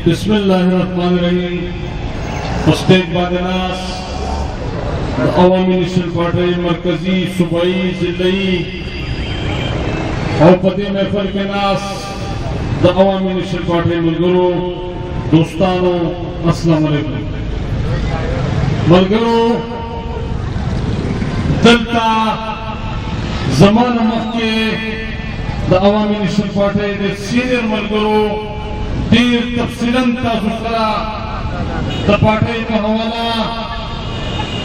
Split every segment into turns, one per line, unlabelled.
बिस्मिल्लाहिर्रहमानिर्रहीम। मुस्तैद बादनास अवामी नेशनल पार्टी मरकजी सूबाई जिलाई और पते महफल के नास द अवामी नेशनल पार्टी मलगरो दोस्तानो अस्सलाम वालेकुम। मलगरो दलता जमान मक्के द अवामी नेशनल पार्टी के सीनियर मलगरो देर तफसीलन ताजुसरा द पार्टी का हवाला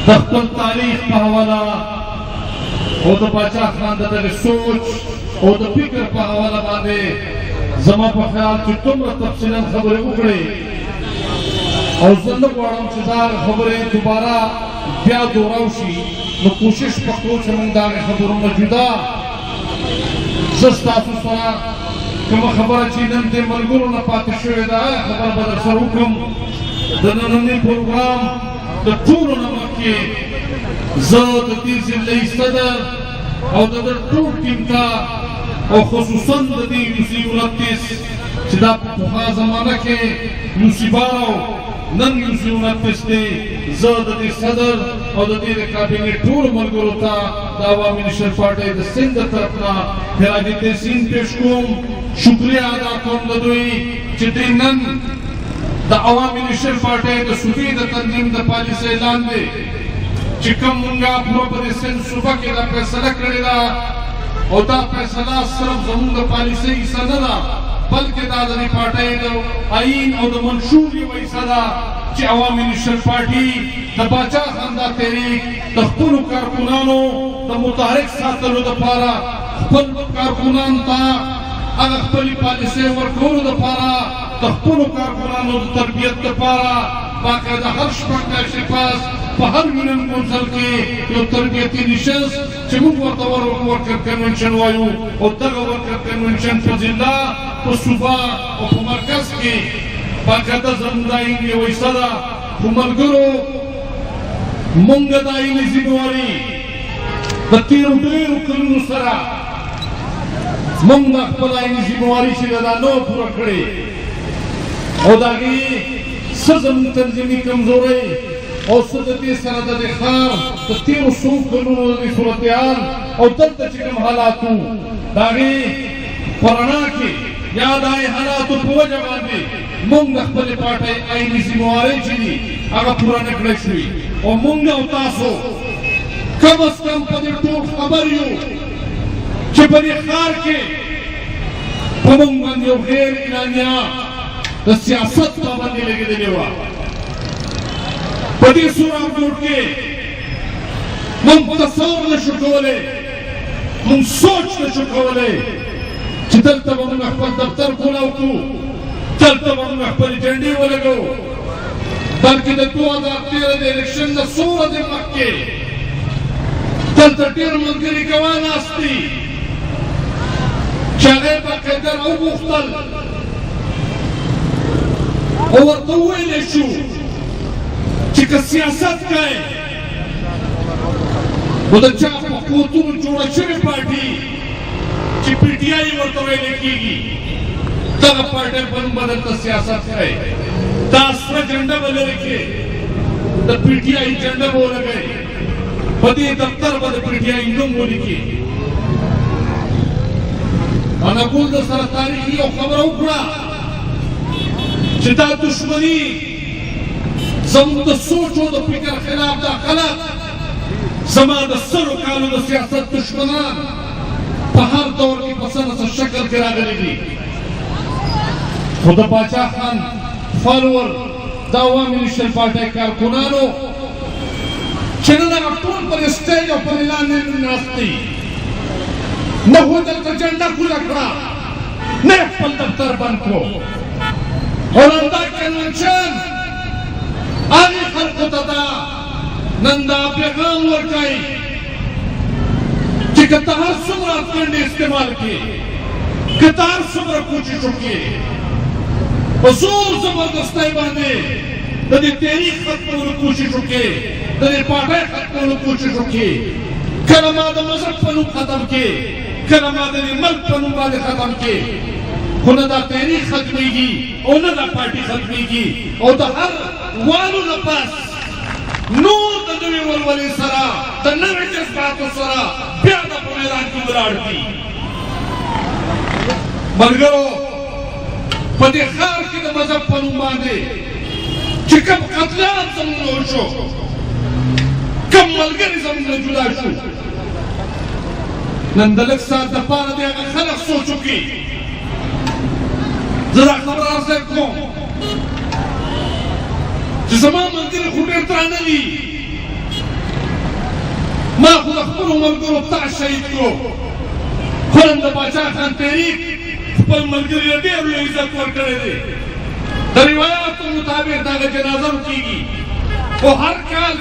दफ्तर तारीख का हवाला और द बादशाह खान द सोच और द फिक्र का हवाला बादे जमा पर ख्याल तुम तफसीलन खबरें उकड़े और जल्द वाड़म चिजार खबरें दोबारा ब्या दोरावशी न कोशिश पक्को चमंगदार खबरों में जुदा जस्तासुसरा कम खबर चीनन ते मलगुरु न पाते शुवेदा खबर बदर सर हुक्म द नन्ही प्रोग्राम द टूर न मक्के زه د دې ضلعي صدر او د ده ټول ټیم ته او خصوصا د دې UC 29 چې دا په پخوا زمانه کې UC 12 نن UC 29 دی، زه د دې صدر او د دې د کابینې ټولو ملګرو ته د عوامي نېشنل پارټۍ د سند د طرف نه خراج تحسین پیش کوم، شکریه ادا کوم د دوی چې دوی نن د عوامي نېشنل پارټۍ د صوبې د تنظیم د پالیسۍ لاندې چې کوم مونږه پوره په دې سند صوبه کې دا فیصله کړې ده او دا فیصله صرف زموږ د پالیسۍ حصه نه ده بلکې دا د دې پارټۍ د آئین او د منشور یوه حصه ده چې عوامي نېشنل پارټي د باچا خان دا تحریک د خپلو کارکنانو د متحرک ساتلو دپاره خپل کارکنانو ته هغه خپلې پالیسۍ ورکولو دپاره د خپلو کارکنانو د تربیت دپاره باقاعده هر شپږ میاشتې پس په هر یونین کونسل کې یو تربیتي نشست چې موږ ورته ورکر کنونشن وایو او دغه ورکر کنونشن په ضلع په صوبه او په مرکز کې باقاعده زموږ د آئین یوه حصه ده. خو ملګرو موږ د آئیني ذمهواري د تېرو ډېرو کلونو سره موږ د خپل آئیني ذمهواري چې ده دا نه وه پوره کړې او د هغې څه زموږ تنظیمي کمزورۍ او څه د دې سره د دې ښار د تېرو څو کلونو د دې صورتحال او دلته چې کوم حالات وو د هغې په رڼا کې یا د هغې حالاتو په وجه باندې موږ د خپلې پارټۍ آئیني ذمهوارۍ چې دي هغه پوره نه کړی شوي او موږ او تاسو کم از کم په دې ټول خبر یو چې په دې ښار کې په موږ باندې یو غیر اعلانیه د سیاست پابندي لګېدلې وه. په دې سورامګوټ کې موږ تصور نه شو کولی، موږ سوچ نه شو کولی چې دلته به موږ خپل دفتر کولاو کړو، دلته به موږ خپلې جنډې ولګوو، بلکې د 2013 د الیکشن نه څو ورځې مخکې دلته ډېر ملګري ګواه ناست دي چې هغه یې باقاعده راوغوښتل او ورته وویلی شو چې که سیاست کوئ نو د چا په قوتونو جوړه شوې پارټي چې PTI ورته ویلی کېږي دغه پارټۍ په نوم به دلته سیاست کوئ، دا سره جنډه به لرې کړې، د PTI جنډه به ولګئ، په دې دفتر به د PTI نوم ولیکي. انګول د سره تاریخي یو خبره وکړه چې دا دشمني زموږ د سوچ او د فکر خلاف دا خلک زما د سلو کالو د سیاست دشمنان په هر دور کې په څه نه څه شکل کې راغلي دي. خو د باچا خان فالوور د عوامي نېشنل پارټۍ کارکنانو چې نن هغه ټول پر سټیج او پر اعلان ناست دي، نه خو دلته جنډه کوزه کړه، نه یې خپل دفتر بند کړو او نن دا کنونشن هغې خلکو ته دا نن دا پیغام ورکوي چې که ته هر څومره افکنډې استعمال کړې، که ته هر څومره کوشش وکړې په زور زبردستۍ باندې د دې تحریک ختمولو کوشش وکړې، د دې پارټۍ ختمولو کوشش وکړې، کله ما د مذهب په نوم ختم کړې، کله ما د دې ملک په نوم باندې ختم کړې، خو نه دا تحریک ختمېږي او نه دا پارټي ختمېږي او د هر والو نه پس نور د نوې ولولې سره د نوې جذباتو سره بیا د په میدان کې ولاړ دي. ملګرو په دې ښار کې د مذهب په نوم باندې چې کوم قتلعام زموږ نه وشو، کوم ملګري زموږ نه جدا شو، نن د لږ ساعت دپاره د هغه خلک سوچ وکړي. زه دا خبره عرض کوم چې زما ملګري خو ډېر درانه دي، ما خو د خپلو ملګرو تا شهید کړو، خو نن د باچا خان تحریک خپل ملګري له ډېر لوی عزت ورکړی دی. د روایاتو مطابق د هغه جنازه هم کېږي، خو هر کال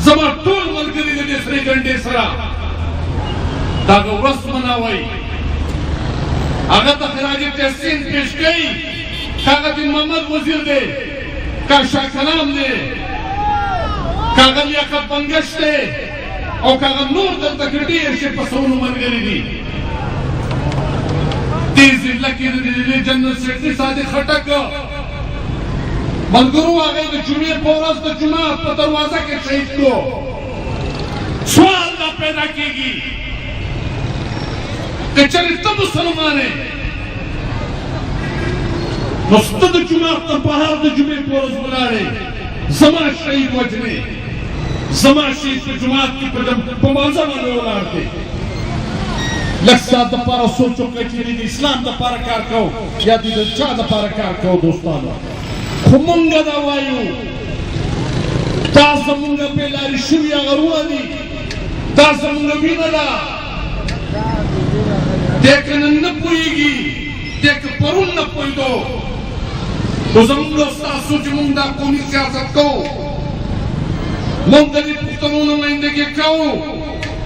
زما ټول ملګري د دې سرې جنډې سره د هغه ورځ مناوئ، هغه ته خراج تحسین پیش کوي، که هغه دین محمد وزیر دی، که شاه کلام دی، کاغه لیاقت بنګش دی او کاغه نور دلته کې ډېر شي په سونو ملګري دي دې ضلع کې د جنرال سیکرټري صادق خټک ملګرو هغه د جمعې په ورځ د جومات په دروازه کې شهید کړو سوال دا پیدا کېږي که چېرې ته مسلمان یې نو ته د جومات نه بهر د جمعې په ورځ ولاړې زما شهید وجنې زما شهید په جومات کې په مانځه باندې ولاړ دی لږ ساعت دپاره سوچ وکړئ چې د اسلام دپاره کار کوو یا د چا دپاره کار کوو دوستانو خو مونږ دا وایو دا زمونږ بېلارې شوي غرونه دي دا زمونږ وینه ده دی که نن نه پوهېږي دی که پرون نه پوهېدو خو زمونږ او ستاسو چې مونږ دا قومي سیاست کوو مونږ د دې پښتنو نمایندګي کوو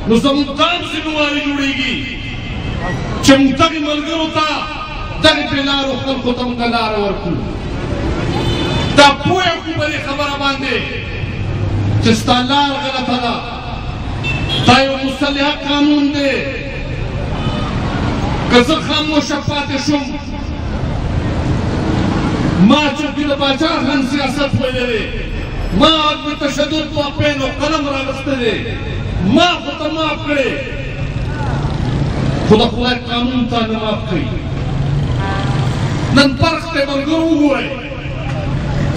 نو زمونږ دا هم ذمهواري جوړېږي چې موږ دغې ملګرو ته دغې بېلارو خلکو ته موږ لاره ورکړو دا پوه کړو په دې خبره باندې چې ستا لار غلطه ده دا یو مصلحه قانون دی که زه خاموشه پاتې شوم ما چونکې د باچا خان سیاست ویلی ما عدم تشدد په پین او قلم راغستی دی ما خو ته معاف کړې خو د خدای قانون تا نه معاف کوي نن فرق دی ملګرو وګورئ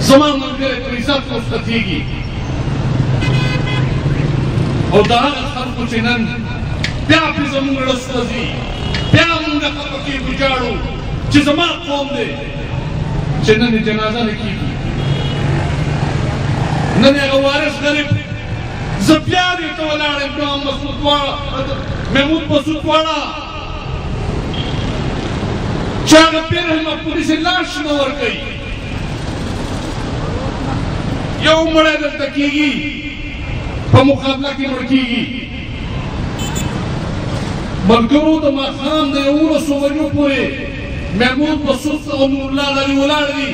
زما ملګری په عزت وسختېږي او د هغه خلکو چې نن بیا پرې زموږ زړه سوځي بیا موږ خفه کېږو ژاړو چې زما قوم دی چې نن یې جنازه نه کېږي نن یې هغه وارث غریب زه بیا دې ته ولاړ یم محمود مسعود واړه چې هغه بېرحمه پولیس یې لاش نه ورکوي یو مړی دلته کېږي په مقابله کې مړ کېږي ملګرو د ماښام د 11 بجو پورې محمود مسعود او نور الله لري ولاړ دي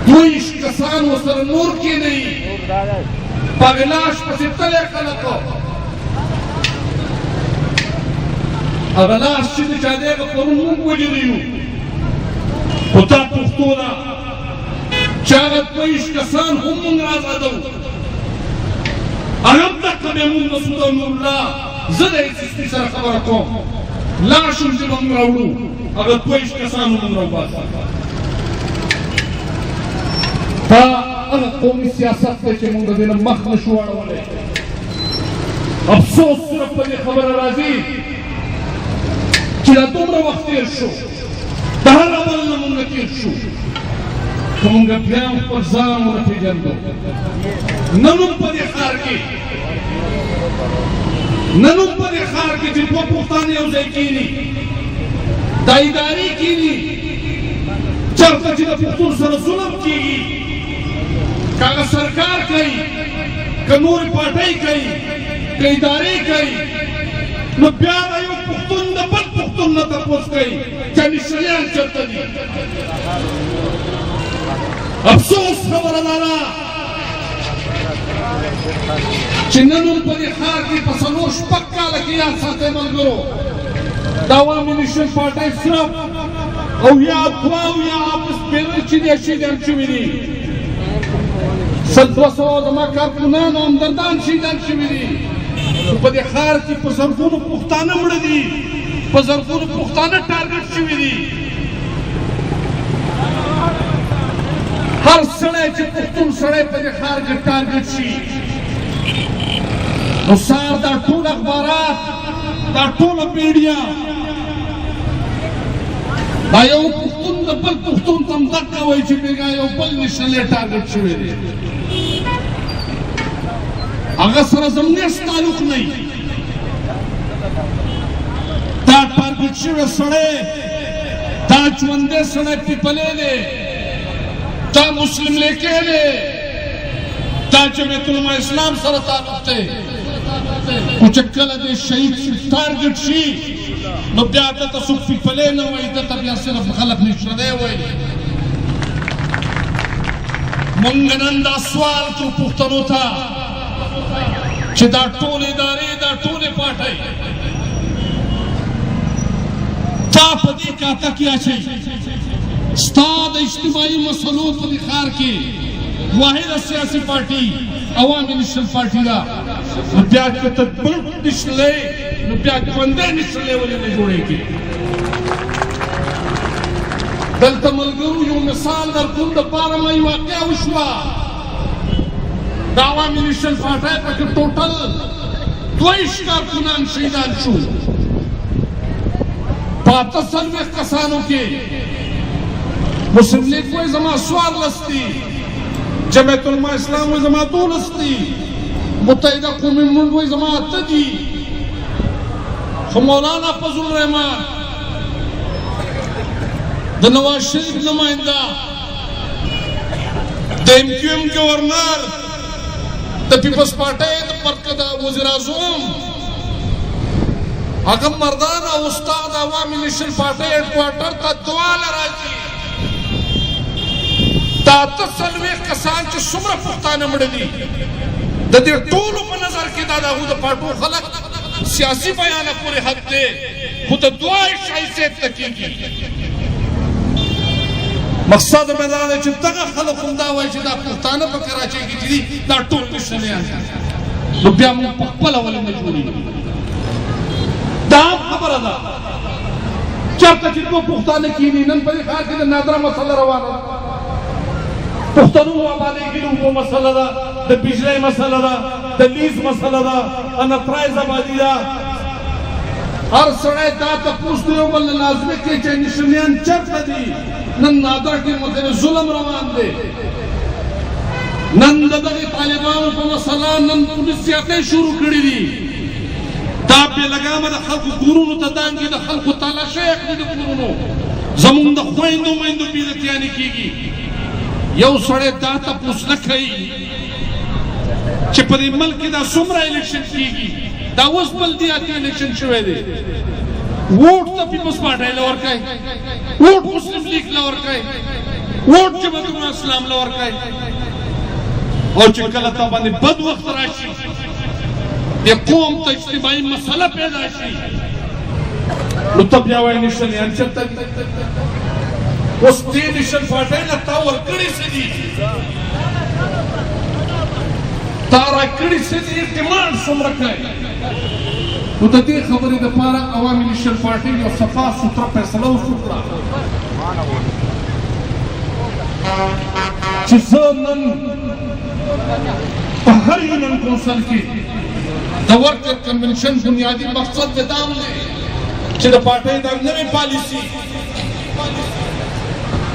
22 کسان ورسره نور کېنوي په هغې لاش پسې تلی خلکو هغه لاش چې دی چې دی هغه پرون موږ وجلی یو خو دا پښتو ده چې هغه 22 کسان هم موږ راازادوو هغه هم دقه محمود مسعود او نور الله زه د SSP سره خبره کوم لاش هم چې به موږ راوړو هغه 22 کسان هم موږ راوباسو دا هغه قومي سیاست دی چې موږ د دې نه مخ نه شو اړولی افسوس صرف په دې خبره راځي چې دا دومره وخت تېر شو د هر عمل نه موږ تېر شو که موږ بیا هم خپل ځان ونه پېژندو نن هم په دې ښار کې چې دوه پښتانه یو ځای کېني دا ادارې کېني چېرته چې د پښتون سره ظلم کېږي که هغه سرکار کوي که نورې پارټۍ کوي که ادارې کوي نو بیا د یو پښتون د بل پښتون نه تپوس کوي چې نشریان چېرته دي افسوس خبره دا ده چې نن هم په دې ښار کې په 4-6 کاله کې یاد ساتئ ملګرو د عوامي نیشن پارټۍ صرف او یا 2 او یا چې دي شهیدان شوي دي 200 زما کارکونان او همدردان شهیدان شوي دي خو په دې ښار کې په زرګونو پښتانه مړه دي په زرګونو پښتانه ټارګټ شوي دي هر سړی چې پښتون سړی په دې ښار کې ټارګټ شي نو سار دا ټول اخبارات دا ټوله میډیا دا یو پښتون د بل پښتون ته هم دقه وایي چې بېګا یو بل نیشنلی ټارګټ شوی دی هغه سره زموږ هېڅ تعلق نه وي دا ټارګټ شوی سړی دا ژوندی سړی پیپلی دی دا مسلم لیکې دی دا جمعیت العلماء اسلام سره تعلق دی خو چې کله د شهید ټارګټ شي نو بیا دته څوک پیپلی نه وایي دته بیا صرف خلک نیشنلی وایي مونږ نن دا سوال کوو پښتنو ته چې دا ټول ادارې دا ټولې پاټۍ تا په دې کاته کې اچوي ستا د اجتماعي مسلو په دې ښار کې واحده سیاسي پارټي عوامي نیشنل پارټي ده نو بیا که ته بل نیشنلی نو بیا ژوندی نیشنلی ولې نه جوړېږي دلته ملګرو یو مثال درکوم دپاره ما یې واقعه وشوه د عوامي نیشنل پارټۍ پکې ټوټل 22 کارکونان شهیدان شو په 48 کسانو کې مسلم لیگ وایي زما 14 دي جمعیت علما اسلام وایي زما 12 دي متحده قومي مونږ وایي زما 8 دي خو مولانا فضل الرحمان د نواز شریف نماینده د MQM گورنر د پیپلز پارټۍ د وزیر اعظم هغه مردان او استاد عوامي نیشنل پارټۍ هیډ کوارټر ته دواله راځي دا 48 کسان چې څومره پښتانه مړه دي د دې ټولو په نظر کې دا د هغوی د پارټو خلک سیاسي بیانه پورې حق دی خو د دعای شایسته ته کېږي مقصد مې دا دی چې دغه خلک همدا وایي چې دا پښتانه په کراچۍ کې چې دي دا ټول نیشنلیان دي نو بیا موږ په خپله ولې نه جوړېږو دا هم خبره ده چېرته چې دوه پښتانه کښېني نن په دې ښار کې د نادره مسله روانه ده پښتنو آبادۍ کې د اوبو مسله ده د بجلۍ مسله ده د لیز مسله ده انترایز آبادي ده هر سړی دا تپوس د یو بل نه لازمي کوي چې نیشنلیان چېرته دي نن نادره کې متې ظلم روان دی نن د دغې طالبانو په مسله نن پولیس زیاتۍ شروع کړي دي دا بې لګامه د خلکو کورونو ته دانګي د خلکو تالاشۍ اخلي د کورونو زموږ د خویندو میندو بېعزتیانې کېږي یو سړی دا تپوس نه کوي چې په دې ملک کې دا څومره الیکشن کېږي دا اوس بلدیاتي الیکشن شوی دی ووټ ته پیپلز پارټۍ له ورکوي ووټ مسلم لیگ له ورکوي ووټ جمعیت اسلام له ورکوي او چې کله تا باندې بد وخت راشي د قوم ته اجتماعي مسله پیدا شي نو ته بیا وایي نیشنلیان چېرته دي اوس دې نیشنل پارټۍ نه تا ورکړي څه دي تا راکړي څه دي ډیمانډ څومره کوي نو د دې خبرې دپاره عوامي نیشنل پارټۍ یو صفا سوتره فیصله وکړه چې زه نن په هر یونین کونسل کې د ورکر کنونشن بنیادي مقصد د دا دی چې د پارټۍ دا نوې پالیسي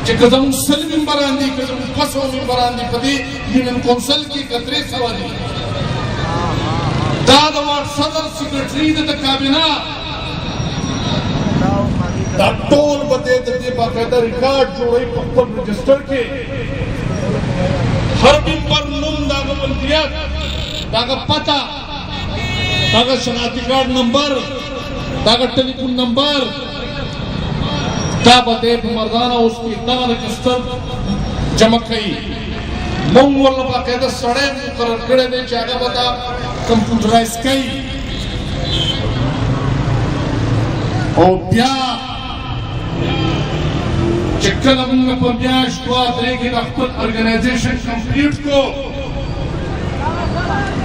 چې که زموږ 100 ممبران دي که زموږ 200 ممبران دي په دې یونین کونسل کې که 300 دي دا د واټ صدر سیکرټري د کابینه دا ټول به د دې باقاعده ریکارډ جوړوي په خپل رجسټر کې هر ممبر نوم د هغه ملکیت د هغه پته د هغه شناختي کارډ نمبر د هغه ټلیفون نمبر دا به دی په مردانه اوس کې دغه رجسټر جمع کوي مونږ ورله باقاعده سړی مقرر کړی دی چې هغه به دا کمپیوټرایز کوي او بیا چې کله مونږ په میاشت 2-3 کې د خپل ارګنایزیشن کمپلیټ کو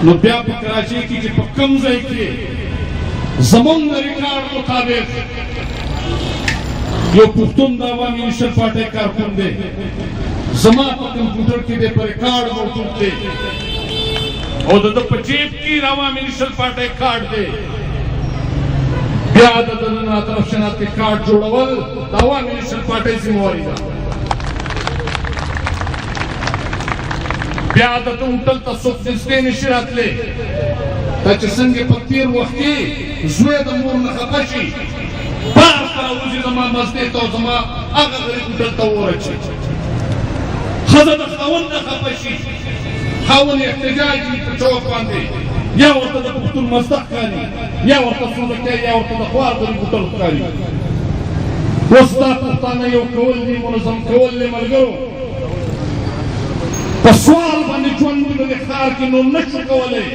نو بیا په کراچۍ کې چې په کوم ځای کې زمونږ د ریکارډ مطابق یو پښتون د عوامي نیشنل پارټۍ کارکون دی زما په کمپیوټر کې د په ریکارډ موجود دی او د ده په جیب کې د عوامي نیشنل پارټۍ کارډ دی بیا د ده نه طرف شناختي کارډ جوړول د عوامي نیشنل پارټۍ ذمهواري ده بیا د ده هوټل ته څوک نږدې نشي راتلی دا چې څنګه په تېر وخت کې زوی د مور نه خفه شي بار سره وځي زما مزدې ته او زما هغه غریب هوټل ته ورچي ښځه د خاوند نه خفه شي خاوند احتجاج وي په چوک باندې یا ورته د پښتون مزده ښکاري یا ورته سوزکی یا ورته د خوار غریب هوټل ښکاري اوس دا پښتانه یو کول دي منظم کول دي ملګرو په سوال باندې ژوند په دې ښار کې نو نشو کولی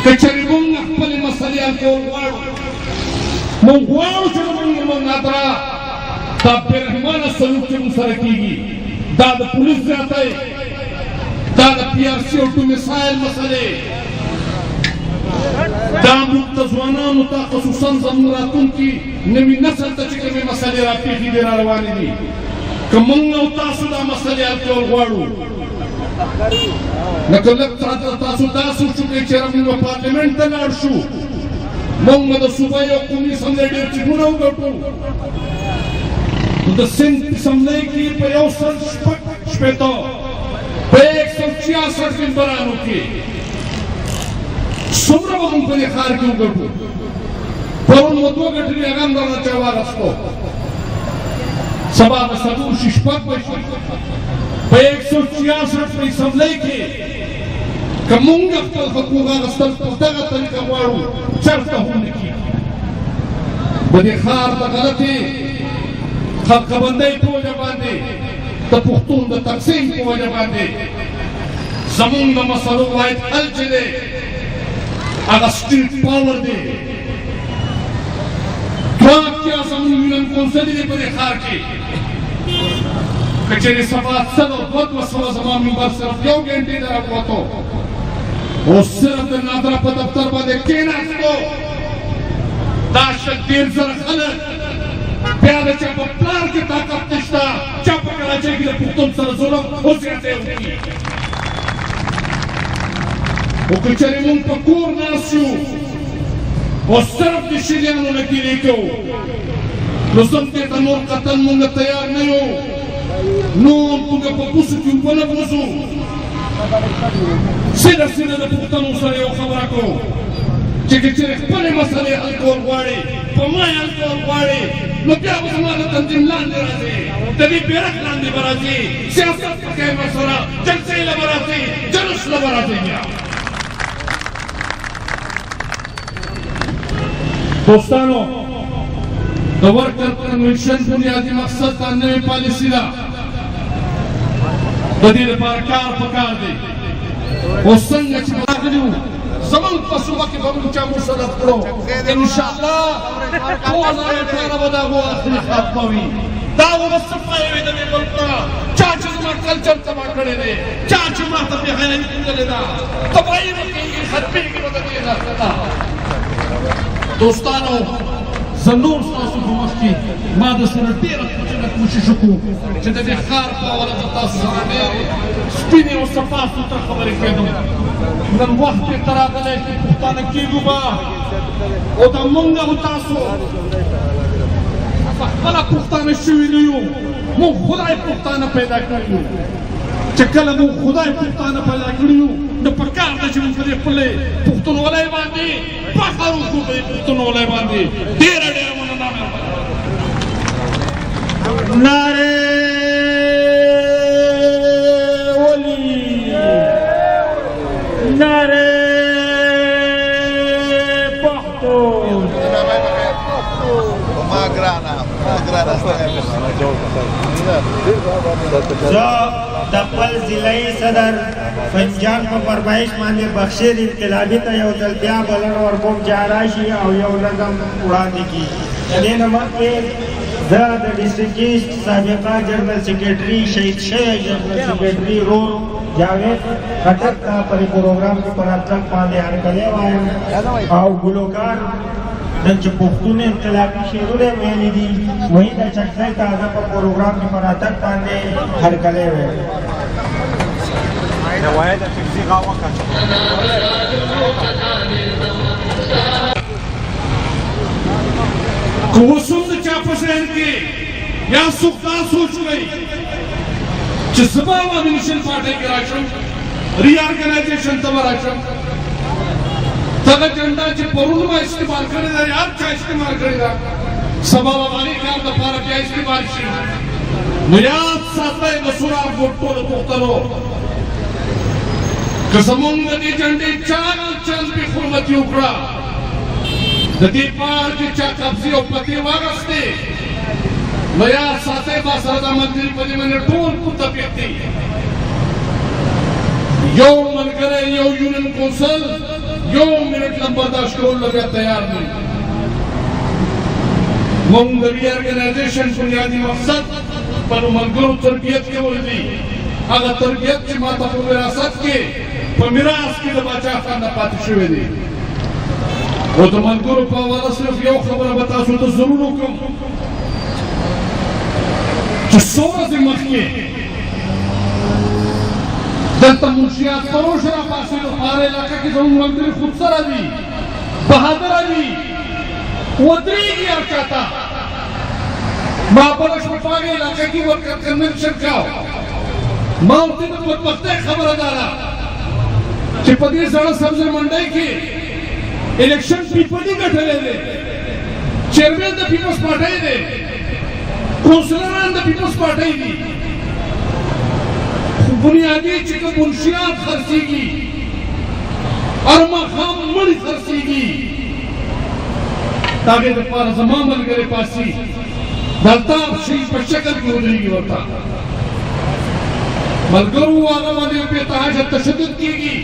که چېرې موږ خپلې مسلې حل کول غواړو موږ غواړو چې زموږ نادره دا بېرحمانه سلوک چې موږ سره کېږي دا د پولیس زیاتی دا د PRC او ډومیسایل مسلې دا موږ ته ځوانانو ته خصوصا زموږ راتلونکي نوي نسل ته چې کومې مسلې راپېښې دي را روانې دي که موږ او تاسو دا مسلې حل کول غواړو نو که لږ تاسو داسې وشو چې موږ به پارلمنټ ته لاړ شو موږ به د صوبایي او قومي اسمبلۍ ډېر سیټونه وګټو نو د سند اسمبلۍ کې په 160 په 166 ممبرانو کې څومره به موږ په دې ښار کې وګټو پرون مو 2 ګټلې هغه هم درنه چا واخیستو سبا به څلور شي شپږ به شي په 166 په اسمبلۍ کې که موږ خپل حقوق اخیستل په دغه طریقه غواړو چېرته هم نه کېږي په دې ښار د غلطې خلقبندۍ په وجه باندې د پښتون د تقسیم په وجه باندې زموږ د مسلو واحد حل چې دی هغه سټریټ پاور دی دوه اتیا زموږ یونین کونسل دی په دې ښار کې که چېرې سبا 200 زما ممبر صرف 1 ګنټې نه راووتو او صرف د نادره په دفتر باندې کېناستو دا 1.5 زره خلک بیا د چا په پلار کې طاقت نشته چا په کراچۍ کې د پښتون سره ظلم او زیاتی وکړي او که چېرې موږ په کور ناست یو او صرف د شریانو نه ګیلې کوو نو زم دې ته نور قتل موږ تیار نه یو نور موږ په بوسو کې اوبه نه بوسو سیده سیده د پښتنو سره یو خبره کوو چې که چېرې خپلې مسلې حل کول غواړې په ما یې حل کول غواړې نو بیا به زما د تنظیم لاندې راځې د دې بیرغ لاندې به راځې سیاست په کوي ورسره جلسې له به راځې جلوس له به راځې بیا دوستانو د ورکر کنوینشن بنیادي مقصد دا نوې پالیسي ده د دې لپاره کار پکار دی او څنګه چې راغلي وو زمونږ په صوبه کې به موږ چا مسلط کړو انشاءالله 2018 به د هغو اخري خاتمه وي دا هغه به صفایي وي د دې ملک نه چا چې زما کلچر تباه کړی دی چا چې ما ته بېحیایي ښودلې ده تباهي به کېږي ختمېږي به د دې نه دوستانو زه نور ستاسو په مخ کې ما د سره ډېره کوشش وکړو چې د دې ښار په اوله زه تاسو سره ډېرې سپینې او صفا سوتره خبرې کېدم نن وخت بېرته راغلی چې پښتانه کېږو به او دا مونږ او تاسو په خپله پښتانه شوي نه یو مونږ خدای پښتانه پیدا کړي یو چې کله مونږ خدای پښتانه پیدا کړي یو نو پکار ده چې مونږ په دې خپلې پښتونولۍ باندې فخر وکړو په دې پښتونولۍ باندې ډېره ډېره مننه
نعرې ولي نعرې پښتون زه د خپل ضلعي صدر فنجان په فرمایش باندې بخشیر انقلابي ته یو ځل بیا بلنه ورکوم چې راشي او یو نظم وړاندې کړي د دې نه مخکې زه د ډسټرکټ سابقه جنرال سیکرټري شهید شوی جنرال سیکرټري رور جاوید خټک ته په پروګرام کې پر اطلاق باندې هرکلی وایم او ګلوکار نن چې پښتون انقلابي شعرونه ویلي دي وایي د چکځای ته هغه په پروګرام کې پر اطلاق باندې هرکلی وایم
روایت فکری غاوه کچ
که اوسم د چا په ذهن کې یا څوک دا سوچ کوي چې زه به عوامي نیشن پارټۍ کې راشم ری ارګنایزیشن ته به راشم دغه جنډا چې پرون ما استعمال کړې ده هر چا استعمال کړې ده سبا به د هغې کار دپاره بیا استعمال شي نو یاد ساتئ د سوراب ګوټ ټولو پښتنو که زمونږ د دې جنډې چا چند بې حرمتي وکړه د دې پارټۍ چا قبضې او پتې واخیستې نو یاد ساتئ با سره دا ملګري په دې باندې ټول پورته پېښ دي یو ملګری یو یونین کونسل یو منټ لم برداشت کولو بیا تیار دی موږ د دې ارګنایزیشن بنیادي مقصد خپلو ملګرو تربیت کول دي هغه تربیت چې ما ته په وراثت کې په میراث کې د باچا خان نه پاتې شوی دی او د ملګرو په حواله صرف یو خبره به تاسو ته ضرور وکړم چې څو ورځې مخکې دلته منشیات فروش راپاڅېدو په هره علاقه کې زموږ ملګري خود سره دي بهادر علي ودرېږي هر چاته ما بله شپه په هغې علاقه کې ورته کنونشن کاو ما ورته د بدبختۍ خبره دا ده چې په دې زړه سبزه منډۍ کې الیکشن پیپلي ګټلی دی چیرمین د پیپلز پارټۍ دی کونسلران د پیپلز پارټۍ دي خو بنیادي چې کوم منشیات خرڅېږي هر ماښام مړي خرڅېږي د هغې دپاره زما ملګري پاسي د الطاف شهید په شکل کې ودرېږي ورته ملګرو هغه باندې بې تحاجه تشدد کېږي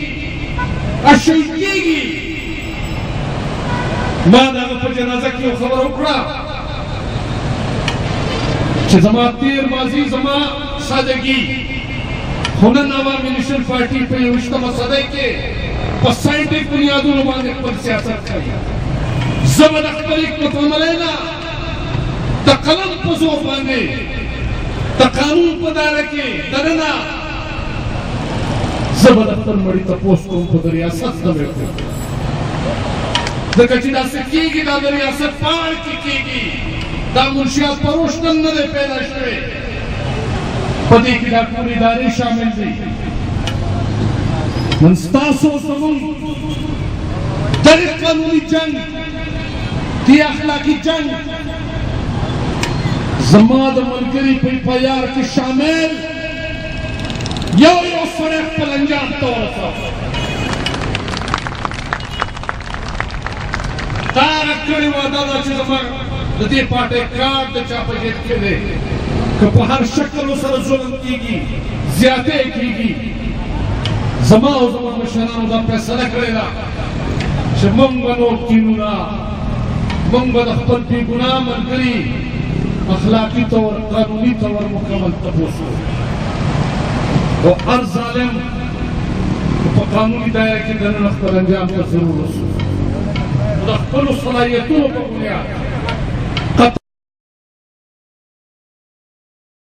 شهید کېږي ما د هغه په جنازه کې یو خبره وکړه چې زما تېر ماضي زما سادګي خو نن عوامي نیشنل پارټي په 21مه صدۍ کې په ساینټیک بنیادونو باندې خپل سیاست کوي زه به د خپل حکمت عملۍ نه د قلم په زور باندې د قانون په دایره کې دننه زه به د خپل مړي تپوس کوم خو د ریاست نه مې کوم ځکه چې داسې کېږي دا د ریاست پاڼ کې کېږي دا منشیات فروش نن نه دی پیدا شوی په دې کې دا ټولې ادارې شامل دي نن ستاسو زموږ دغه قانوني جنګ دې اخلاقي جنګ زما د ملګري په پیار کې شامل یو یو سړی خپل انجام ته ورساو دا هغه کړې وعده ده چې زما د دې پارټۍ کارت د چا په جیب کې دی که په هر شکل ورسره ظلم کېږي زیاتې کېږي زما او زما مشرانو دا فیصله کړې ده چې موږ به نور کینونه موږ به د خپل بېګناه ملګري اخلاقی طور قانونی طور مکمل تپوس او هر ظالم په قانوني دایره کې دننه خپل انجام ته ضرور رسوي د خپلو صلاحیتونو په بنیاد